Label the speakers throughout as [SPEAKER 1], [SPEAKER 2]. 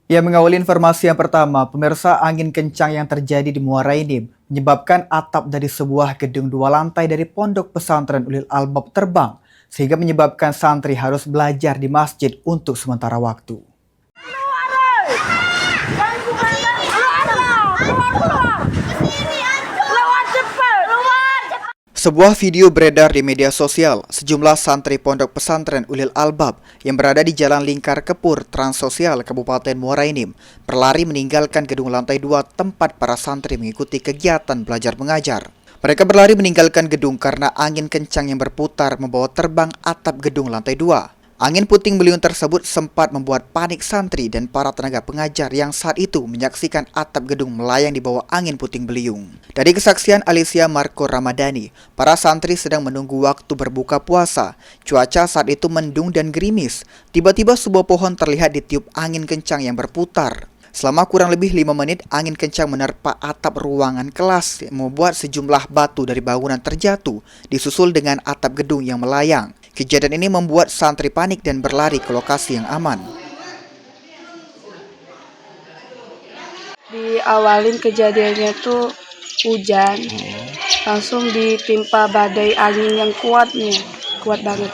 [SPEAKER 1] Ya, mengawali informasi yang pertama, pemirsa, angin kencang yang terjadi di Muara Enim menyebabkan atap dari sebuah gedung 2 lantai dari Pondok Pesantren Ulil Albab terbang, sehingga menyebabkan santri harus belajar di masjid untuk sementara waktu. Sebuah video beredar di media sosial. Sejumlah santri Pondok Pesantren Ulil Albab yang berada di Jalan Lingkar Kepur, Transsosial, Kabupaten Muara Enim, berlari meninggalkan gedung lantai 2 tempat para santri mengikuti kegiatan belajar mengajar. Mereka berlari meninggalkan gedung karena angin kencang yang berputar membawa terbang atap gedung lantai 2. Angin puting beliung tersebut sempat membuat panik santri dan para tenaga pengajar yang saat itu menyaksikan atap gedung melayang di bawah angin puting beliung. Dari kesaksian Alicia Marco Ramadhani, para santri sedang menunggu waktu berbuka puasa. Cuaca saat itu mendung dan gerimis. Tiba-tiba sebuah pohon terlihat ditiup angin kencang yang berputar. Selama kurang lebih 5 menit, angin kencang menerpa atap ruangan kelas yang membuat sejumlah batu dari bangunan terjatuh, disusul dengan atap gedung yang melayang. Kejadian ini membuat santri panik dan berlari ke lokasi yang aman.
[SPEAKER 2] Diawalin kejadiannya tuh hujan, langsung ditimpa badai angin yang kuat banget.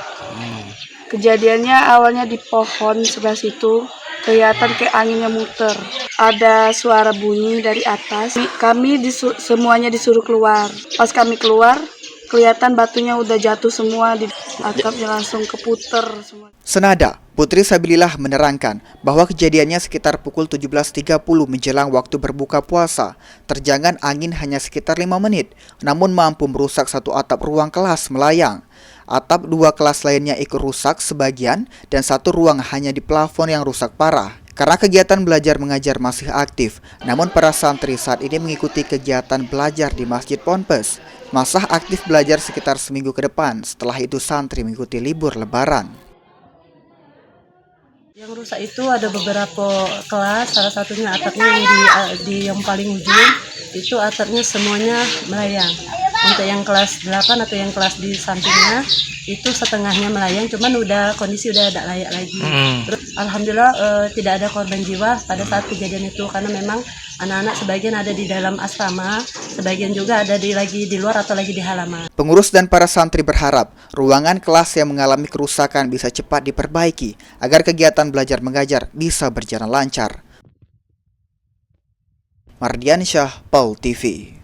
[SPEAKER 2] Kejadiannya awalnya di pohon sebelah situ, kelihatan kayak anginnya muter. Ada suara bunyi dari atas. Kami semuanya disuruh keluar. Pas kami keluar, kelihatan batunya udah jatuh semua, di atapnya langsung keputer semua.
[SPEAKER 1] Senada, Putri Sabilillah menerangkan bahwa kejadiannya sekitar pukul 17.30 menjelang waktu berbuka puasa. Terjangan angin hanya sekitar 5 menit, namun mampu merusak satu atap ruang kelas melayang. Atap 2 kelas lainnya ikut rusak sebagian dan satu ruang hanya di plafon yang rusak parah. Karena kegiatan belajar mengajar masih aktif, namun para santri saat ini mengikuti kegiatan belajar di Masjid Ponpes. Masa aktif belajar sekitar seminggu ke depan, setelah itu santri mengikuti libur lebaran.
[SPEAKER 3] Yang rusak itu ada beberapa kelas, salah satunya atapnya yang yang paling ujung, itu atapnya semuanya melayang. Untuk yang kelas 8 atau yang kelas di sampingnya, itu setengahnya melayang, cuman kondisi udah tidak layak lagi. Terus alhamdulillah tidak ada korban jiwa pada saat kejadian itu, karena memang anak-anak sebagian ada di dalam asrama, sebagian juga ada lagi di luar atau lagi di halaman.
[SPEAKER 1] Pengurus dan para santri berharap ruangan kelas yang mengalami kerusakan bisa cepat diperbaiki agar kegiatan belajar mengajar bisa berjalan lancar. Mardiansyah, PAL TV.